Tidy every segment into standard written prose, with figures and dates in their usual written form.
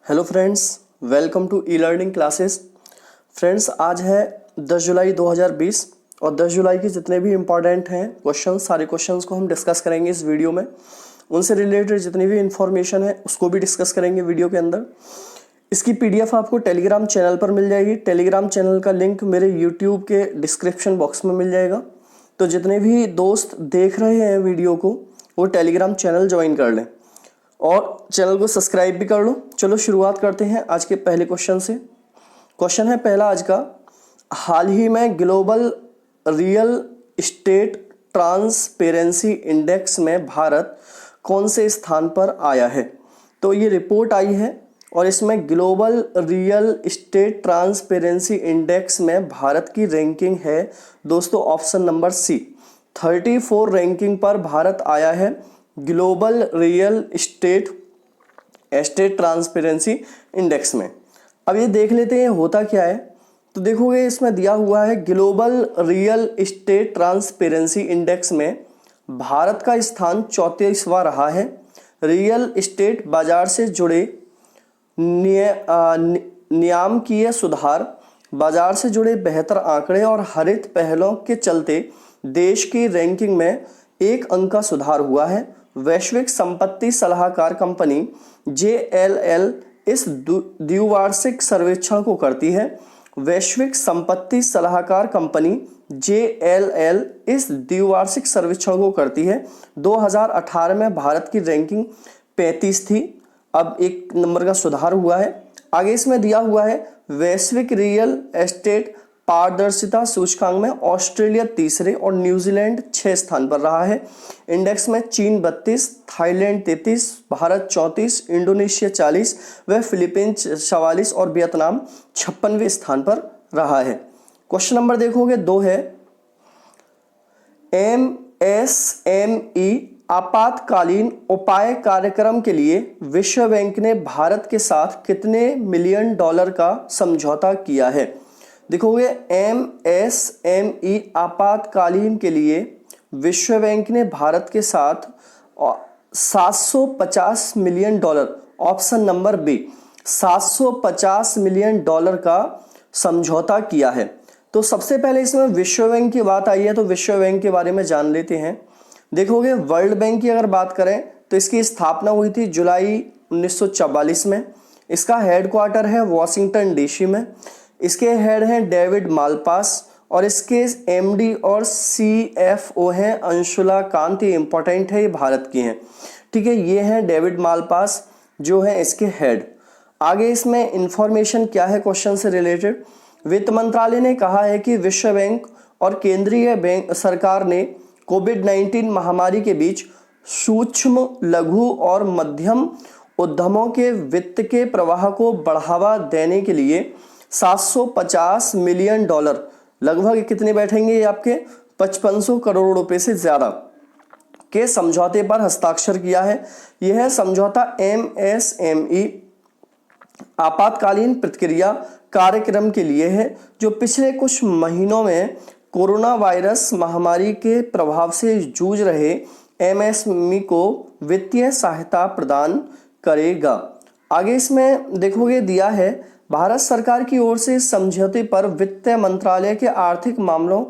Hello friends, welcome to e learning classes. Friends, आज है 10 जुलाई 2020 और 10 जुलाई के जितने भी इम्पॉर्टेंट हैं सारे क्वेश्चंस को हम डिस्कस करेंगे इस वीडियो में। उनसे रिलेटेड जितनी भी इंफॉर्मेशन है उसको भी डिस्कस करेंगे वीडियो के अंदर। इसकी पीडीएफ आपको टेलीग्राम चैनल पर मिल जाएगी। टेलीग्राम चैनल का लिंक मेरे यूट्यूब के डिस्क्रिप्शन बॉक्स में मिल जाएगा। तो जितने भी दोस्त देख रहे हैं वीडियो को वो टेलीग्राम चैनल ज्वाइन कर लें और चैनल को सब्सक्राइब भी कर लो। चलो शुरुआत करते हैं आज के पहले क्वेश्चन से। क्वेश्चन है पहला आज का, हाल ही में global real estate transparency index में भारत कौन से स्थान पर आया है? तो ये रिपोर्ट आई है और इसमें global real estate transparency index में भारत की रैंकिंग है दोस्तों ऑप्शन नंबर सी। 34 रैंकिंग पर भारत आया है global real estate transparency index में। अब ये देख लेते हैं होता क्या है। तो देखोगे इसमें दिया हुआ है global real estate transparency index में भारत का स्थान 34वां रहा है। रियल एस्टेट बाजार से जुड़े नियामकीय सुधार, बाजार से जुड़े बेहतर आंकड़े और हरित पहलों के चलते देश की रैंकिंग में एक अंक का सुधार हुआ है। वैश्विक संपत्ति सलाहकार कंपनी JLL इस द्विवार्षिक सर्वेक्षण को करती है। वैश्विक संपत्ति सलाहकार कंपनी JLL इस द्विवार्षिक सर्वेक्षण को करती है। 2018 में भारत की रैंकिंग 35 थी, अब एक नंबर का सुधार हुआ है। आगे इसमें दिया हुआ है वैश्विक रियल एस्टेट पारदर्शिता सूचकांक में ऑस्ट्रेलिया तीसरे और न्यूजीलैंड 6 स्थान पर रहा है। इंडेक्स में चीन 32, थाईलैंड 33, भारत 34, इंडोनेशिया 40 व फिलीपींस 44 और वियतनाम 56वें स्थान पर रहा है। क्वेश्चन नंबर देखोगे 2 है, MSME आपातकालीन उपाय कार्यक्रम के लिए विश्व बैंक ने भारत के साथ कितने मिलियन डॉलर का समझौता किया है? देखोगे MSME आपातकालीन के लिए विश्व बैंक ने भारत के साथ 750 million dollar, option number B, 750 million dollar का समझौता किया है। तो सबसे पहले इसमें विश्व बैंक की बात आई है तो विश्व बैंक के बारे में जान लेते हैं। देखोगे वर्ल्ड बैंक की अगर बात करें तो इसकी स्थापना हुई थी जुलाई 1944 में। इसका हेडक्वार्टर है वॉशिंगटन DC में। इसके हेड हैं डेविड मालपास और इसके MD और CFO हैं अंशुला कांत। ये इंपॉर्टेंट है, ये भारत की हैं, ठीक है। ये हैं डेविड मालपास जो है इसके हेड। आगे इसमें इंफॉर्मेशन क्या है क्वेश्चन से रिलेटेड। वित्त मंत्रालय ने कहा है कि विश्व बैंक और केंद्रीय बैंक सरकार ने कोविड-19 महामारी के बीच सूक्ष्म, लघु और मध्यम उद्यमों के वित्त के प्रवाह को बढ़ावा देने के लिए 750 मिलियन डॉलर, लगभग कितने बैठेंगे ये आपके 5500 करोड़ रुपए से ज्यादा के समझौते पर हस्ताक्षर किया है। यह समझौता MSME आपातकालीन प्रतिक्रिया कार्यक्रम के लिए है जो पिछले कुछ महीनों में कोरोना वायरस महामारी के प्रभाव से जूझ रहे MSME को वित्तीय सहायता प्रदान करेगा। आगे इसमें देखोगे दिया है भारत सरकार की ओर से इस समझौते पर वित्त मंत्रालय के आर्थिक मामलों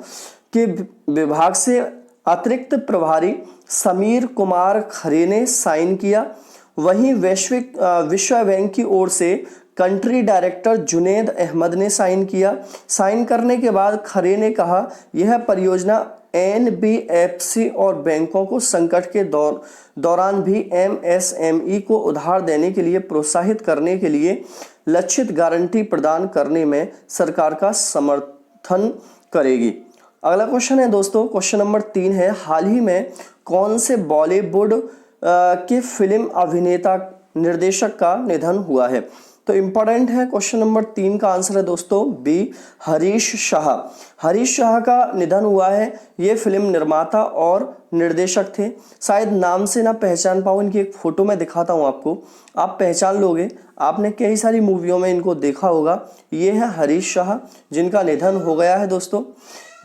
के विभाग से अतिरिक्त प्रभारी समीर कुमार खरे ने साइन किया। वहीं विश्व बैंक की ओर से कंट्री डायरेक्टर जुनेद अहमद ने साइन किया। साइन करने के बाद खरे ने कहा यह परियोजना NBFC और बैंकों को संकट के दौरान भी MSME को उधार देने के लिए प्रोत्साहित करने के लिए लक्षित गारंटी प्रदान करने में सरकार का समर्थन करेगी। अगला क्वेश्चन है दोस्तों, क्वेश्चन नंबर 3 है, हाल ही में कौन से बॉलीवुड के फिल्म अभिनेता निर्देशक का निधन हुआ है? तो इंपॉर्टेंट है क्वेश्चन नंबर 3 का आंसर है दोस्तों बी, हरीश शाह। हरीश शाह का निधन हुआ है। ये फिल्म निर्माता और निर्देशक थे। शायद नाम से ना पहचान पाओ, इनकी एक फोटो मैं दिखाता हूँ आपको, आप पहचान लोगे। आपने कई सारी मूवियों में इनको देखा होगा। ये है हरीश शाह जिनका निधन हो गया है दोस्तों।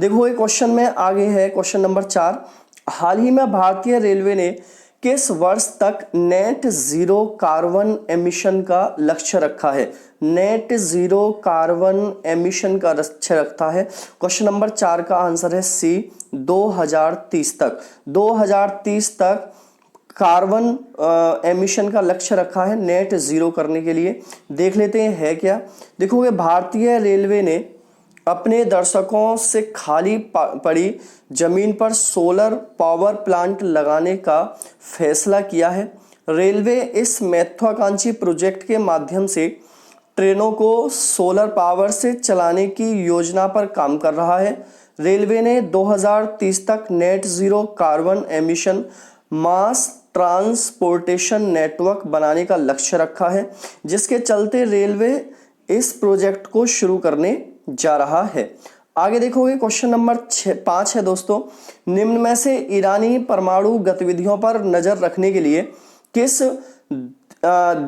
देखो ये क्वेश्चन में आगे है क्वेश्चन नंबर 4, हाल ही में भारतीय रेलवे ने किस वर्ष तक नेट जीरो कार्बन एमिशन का लक्ष्य रखा है? नेट जीरो कार्बन एमिशन का लक्ष्य रखता है। क्वेश्चन नंबर 4 का आंसर है सी, 2030 तक। 2030 तक कार्बन एमिशन का लक्ष्य रखा है नेट जीरो करने के लिए। देख लेते हैं है क्या। देखोगे, भारतीय रेलवे ने अपने दर्शकों से खाली पड़ी जमीन पर सोलर पावर प्लांट लगाने का फैसला किया है। रेलवे इस महत्वाकांक्षी प्रोजेक्ट के माध्यम से ट्रेनों को सोलर पावर से चलाने की योजना पर काम कर रहा है। रेलवे ने 2030 तक नेट जीरो कार्बन एमिशन मास ट्रांसपोर्टेशन नेटवर्क बनाने का लक्ष्य रखा है, जिसके चलते रेलवे इस प्रोजेक्ट को शुरू करने जा रहा है। आगे देखोगे, क्वेश्चन नंबर 5 है दोस्तों, निम्न में से ईरानी परमाणु गतिविधियों पर नजर रखने के लिए किस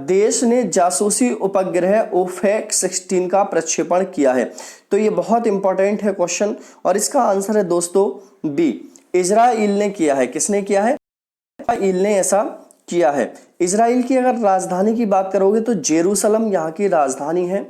देश ने जासूसी उपग्रह ओफेक 16 का प्रक्षेपण किया है? तो ये बहुत इंपॉर्टेंट है क्वेश्चन, और इसका आंसर है दोस्तों बी, इजराइल ने किया है। किसने किया है? इजराइल ने ऐसा किया है। इजराइल की अगर राजधानी की बात करोगे तो जेरूसलम यहाँ की राजधानी है,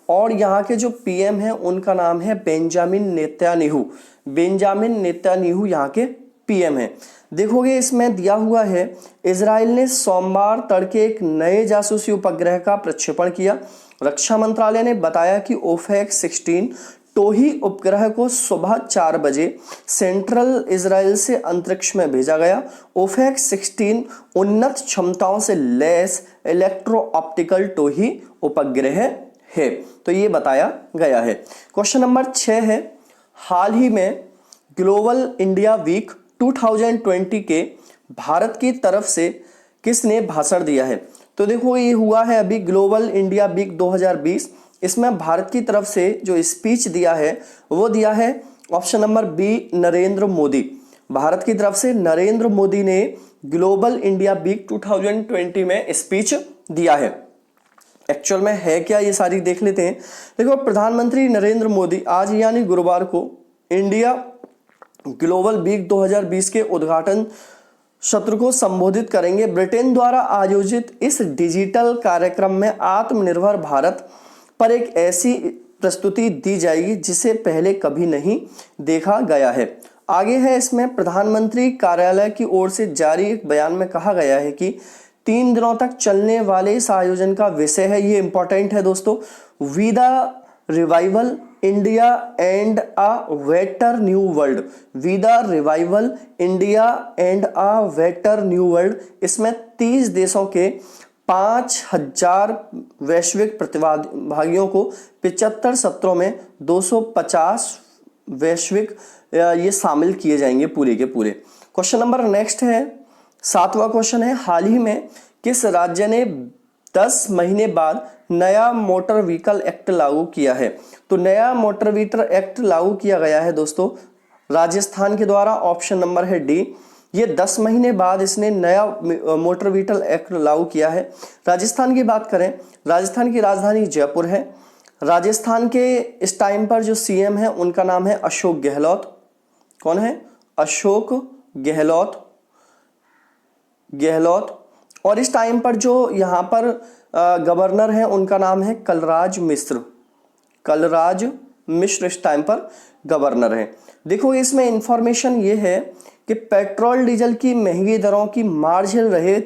और यहाँ के जो पीएम हैं उनका नाम है बेंजामिन नेतन्याहू। बेंजामिन नेतन्याहू यहाँ के पीएम हैं। देखोगे, इसमें दिया हुआ है इजराइल ने सोमवार तड़के एक नए जासूसी उपग्रह का प्रक्षेपण किया। रक्षा मंत्रालय ने बताया कि ओफेक 16 टोही उपग्रह को सुबह 4 बजे सेंट्रल इजराइल से अंतरिक्ष में भेजा गया। ओफेक 16 उन्नत क्षमताओं से लैस इलेक्ट्रो ऑप्टिकल टोही उपग्रह है, तो ये बताया गया है। क्वेश्चन नंबर 6 है, हाल ही में ग्लोबल इंडिया वीक 2020 के भारत की तरफ से किसने भाषण दिया है? तो देखो, ये हुआ है अभी ग्लोबल इंडिया वीक 2020। इसमें भारत की तरफ से जो स्पीच दिया है वो दिया है option number B, Narendra Modi. Bharat की तरफ से नरेंद्र मोदी ने ग्लोबल इंडिया वीक 2020 में स्पीच दिया है। एक्चुअल में है क्या, ये सारी देख लेते हैं। देखो, प्रधानमंत्री नरेंद्र मोदी आज यानी गुरुवार को इंडिया ग्लोबल वीक 2020 के उद्घाटन सत्र को संबोधित करेंगे। ब्रिटेन द्वारा आयोजित इस डिजिटल कार्यक्रम में आत्मनिर्भर भारत पर एक ऐसी प्रस्तुति दी जाएगी जिसे पहले कभी नहीं देखा गया है। आगे है, इसमें प्रधानमंत्री कार्यालय की ओर से जारी एक बयान में कहा गया है कि 3 दिनों तक चलने वाले इस आयोजन का विषय है, ये इंपॉर्टेंट है दोस्तों, we the revival India and a better new world. We the revival India and a better new world. इसमें 30 देशों के 5000 वैश्विक प्रतिभागियों को 75 सत्रों में 250 वैश्विक ये शामिल किए जाएंगे पूरे के पूरे। क्वेश्चन नंबर नेक्स्ट है, 7वां क्वेश्चन है, हाल ही में किस राज्य ने 10 महीने बाद नया मोटर व्हीकल एक्ट लागू किया है? तो नया मोटर व्हीकल एक्ट लागू किया गया है दोस्तों राजस्थान के द्वारा। ऑप्शन नंबर है डी, ये 10 महीने बाद इसने नया मोटर व्हीकल एक्ट लागू किया है। राजस्थान की बात करें, राजस्थान की राजधानी जयपुर है। राजस्थान के इस टाइम पर जो सीएम है उनका नाम है अशोक गहलोत। कौन है? अशोक गहलोत। और इस टाइम पर जो यहाँ पर गवर्नर है उनका नाम है कलराज मिश्र इस टाइम पर गवर्नर है। देखो, इसमें इंफॉर्मेशन ये है कि पेट्रोल डीजल की महंगी दरों की मार झेल रहे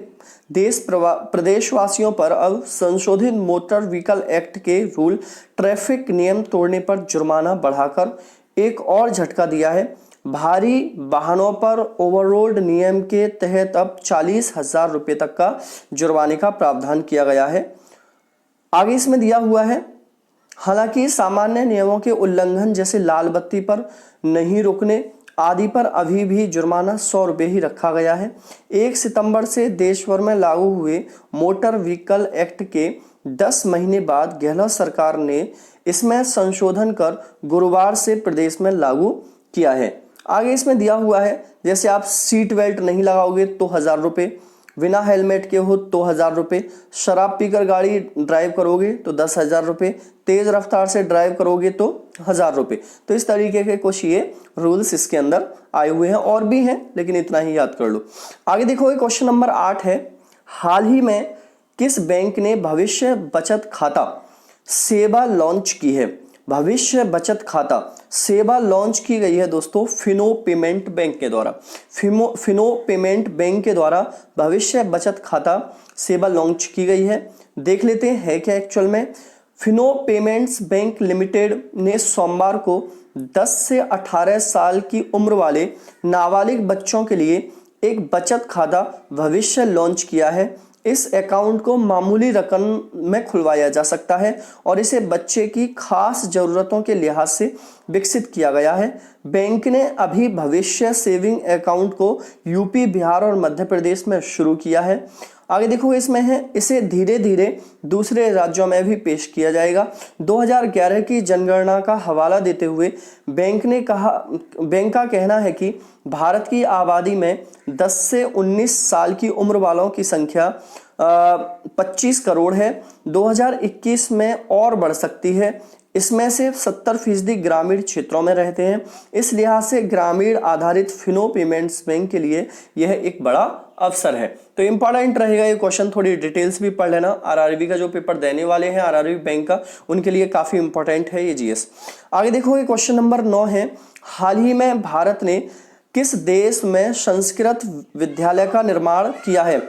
प्रदेशवासियों पर अब संशोधित मोटर व्हीकल एक्ट के रूल ट्रैफिक नियम तोड़ने पर जुर्माना बढ़ाकर एक और झटका दिया है। भारी वाहनों पर ओवरलोड नियम के तहत अब 40,000 रुपये तक का जुर्माने का प्रावधान किया गया है। आगे इसमें दिया हुआ है, हालांकि सामान्य नियमों के उल्लंघन जैसे लाल बत्ती पर नहीं रुकने आदि पर अभी भी जुर्माना 100 रुपये ही रखा गया है। 1 सितंबर से देश भर में लागू हुए मोटर व्हीकल एक्ट के 10 महीने बाद गहलोत सरकार ने इसमें संशोधन कर गुरुवार से प्रदेश में लागू किया है। आगे इसमें दिया हुआ है, जैसे आप सीट बेल्ट नहीं लगाओगे तो 1000 रुपये, बिना हेलमेट के हो तो 1000 रुपये, शराब पीकर गाड़ी ड्राइव करोगे तो 10,000 रुपये, तेज रफ्तार से ड्राइव करोगे तो 1000 रुपये। तो इस तरीके के कुछ ये रूल्स इसके अंदर आए हुए हैं, और भी हैं लेकिन इतना ही याद कर लो। आगे देखोगे क्वेश्चन नंबर 8 है, हाल ही में किस बैंक ने भविष्य बचत खाता सेवा लॉन्च की है? भविष्य बचत खाता सेवा लॉन्च की गई है दोस्तों फिनो पेमेंट बैंक के द्वारा। फिनो पेमेंट बैंक के द्वारा भविष्य बचत खाता सेवा लॉन्च की गई है। देख लेते हैं है क्या एक्चुअल में। फिनो पेमेंट्स बैंक लिमिटेड ने सोमवार को 10 से 18 साल की उम्र वाले नाबालिग बच्चों के लिए एक बचत खाता भविष्य लॉन्च किया है। इस अकाउंट को मामूली रकम में खुलवाया जा सकता है और इसे बच्चे की खास ज़रूरतों के लिहाज से विकसित किया गया है। बैंक ने अभी भविष्य सेविंग अकाउंट को यूपी, बिहार और मध्य प्रदेश में शुरू किया है। आगे देखो इसमें है, इसे धीरे धीरे दूसरे राज्यों में भी पेश किया जाएगा। 2011 की जनगणना का हवाला देते हुए बैंक का कहना है कि भारत की आबादी में 10 से 19 साल की उम्र वालों की संख्या 25 करोड़ है। 2021 में और बढ़ सकती है। इसमें से 70% ग्रामीण क्षेत्रों में रहते हैं। इस लिहाज से ग्रामीण आधारित फिनो पेमेंट्स बैंक के लिए यह एक बड़ा अवसर है। तो इंपॉर्टेंट रहेगा ये क्वेश्चन, थोड़ी डिटेल्स भी पढ़ लेना। आरआरबी का जो पेपर देने वाले हैं आरआरबी बैंक का, उनके लिए काफ़ी इंपॉर्टेंट है ये जीएस। आगे देखो क्वेश्चन नंबर 9 है, हाल ही में भारत ने किस देश में संस्कृत विद्यालय का निर्माण किया है?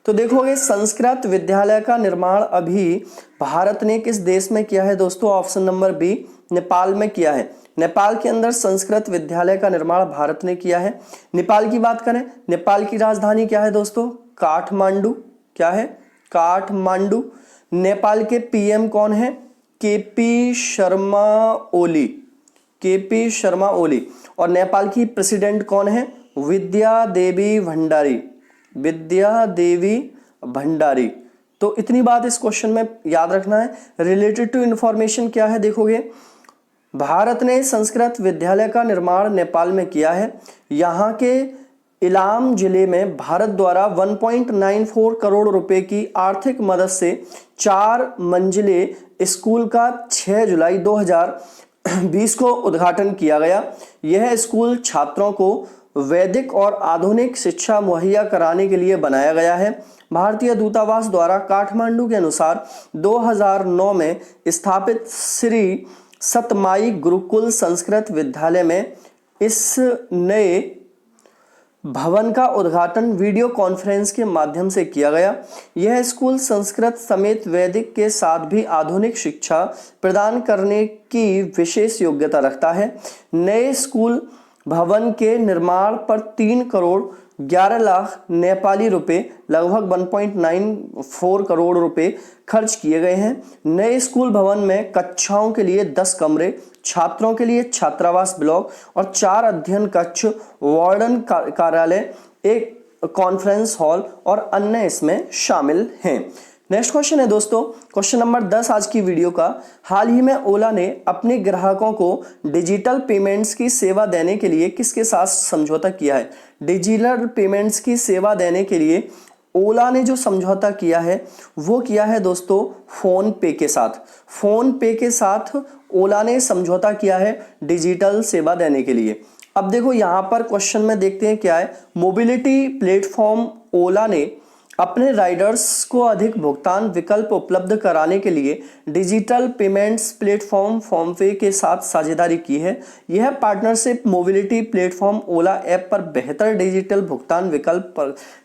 तो देखोगे संस्कृत विद्यालय का निर्माण अभी भारत ने किस देश में किया है दोस्तों? ऑप्शन नंबर बी, नेपाल में किया है। नेपाल के अंदर संस्कृत विद्यालय का निर्माण भारत ने किया है। नेपाल की बात करें, नेपाल की राजधानी क्या है दोस्तों? काठमांडू। क्या है? काठमांडू। नेपाल के पीएम कौन है? केपी शर्मा ओली। केपी शर्मा ओली। और नेपाल की प्रेसिडेंट कौन है? विद्या देवी भंडारी। विद्या देवी भंडारी। तो इतनी बात इस क्वेश्चन में याद रखना है। रिलेटेड टू इंफॉर्मेशन क्या है देखोगे, भारत ने संस्कृत विद्यालय का निर्माण नेपाल में किया है। यहाँ के इलाम जिले में भारत द्वारा 1.94 करोड़ रुपए की आर्थिक मदद से 4 मंजिले स्कूल का 6 जुलाई 2020 को उद्घाटन किया गया। यह स्कूल छात्रों को वैदिक और आधुनिक शिक्षा मुहैया कराने के लिए बनाया गया है। भारतीय दूतावास द्वारा काठमांडू के अनुसार 2009 में स्थापित श्री सतमाई गुरुकुल संस्कृत विद्यालय में इस नए भवन का उद्घाटन वीडियो कॉन्फ्रेंस के माध्यम से किया गया। यह स्कूल संस्कृत समेत वैदिक के साथ भी आधुनिक शिक्षा प्रदान करने की विशेष योग्यता रखता है। नए स्कूल भवन के निर्माण पर 3 करोड़ 11 लाख नेपाली रुपए, लगभग 1.94 करोड़ रुपए खर्च किए गए हैं। नए स्कूल भवन में कक्षाओं के लिए 10 कमरे, छात्रों के लिए छात्रावास ब्लॉक और 4 अध्ययन कक्ष, वार्डन कार्यालय, एक कॉन्फ्रेंस हॉल और अन्य इसमें शामिल हैं। नेक्स्ट क्वेश्चन है दोस्तों, क्वेश्चन नंबर 10 आज की वीडियो का। हाल ही में ओला ने अपने ग्राहकों को डिजिटल पेमेंट्स की सेवा देने के लिए किसके साथ समझौता किया है? डिजिटल पेमेंट्स की सेवा देने के लिए ओला ने जो समझौता किया है वो किया है दोस्तों फोन पे के साथ। फोन पे के साथ ओला ने समझौता किया है डिजिटल सेवा देने के लिए। अब देखो यहाँ पर क्वेश्चन में देखते हैं क्या है। मोबिलिटी प्लेटफॉर्म ओला ने अपने राइडर्स को अधिक भुगतान विकल्प उपलब्ध कराने के लिए डिजिटल पेमेंट्स प्लेटफॉर्म फोनपे के साथ साझेदारी की है। यह पार्टनरशिप मोबिलिटी प्लेटफॉर्म ओला ऐप पर बेहतर डिजिटल भुगतान विकल्प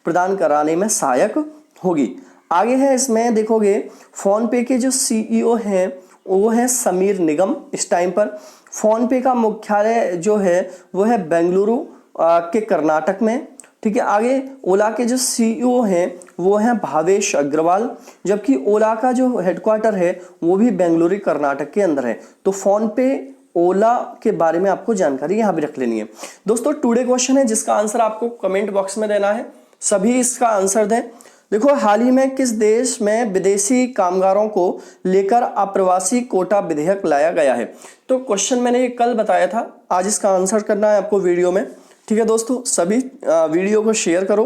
प्रदान कराने में सहायक होगी। आगे है इसमें देखोगे फोनपे के जो सीईओ हैं वो है समीर निगम। इस टाइम पर फोनपे का मुख्यालय जो है वो है बेंगलुरु के कर्नाटक में। ठीक है, आगे ओला के जो सीईओ हैं वो हैं भावेश अग्रवाल, जबकि ओला का जो हेडक्वार्टर है वो भी बेंगलुरु कर्नाटक के अंदर है। तो फोन पे ओला के बारे में आपको जानकारी यहाँ भी रख लेनी है दोस्तों। टुडे क्वेश्चन है जिसका आंसर आपको कमेंट बॉक्स में देना है, सभी इसका आंसर दें। देखो हाल ही में किस देश में विदेशी कामगारों को लेकर अप्रवासी कोटा विधेयक लाया गया है? तो क्वेश्चन मैंने ये कल बताया था, आज इसका आंसर करना है आपको वीडियो में। ठीक है दोस्तों, सभी वीडियो को शेयर करो,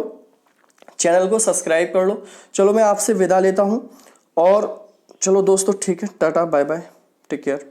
चैनल को सब्सक्राइब कर लो। चलो मैं आपसे विदा लेता हूँ और चलो दोस्तों, ठीक है, tata bye bye, take care.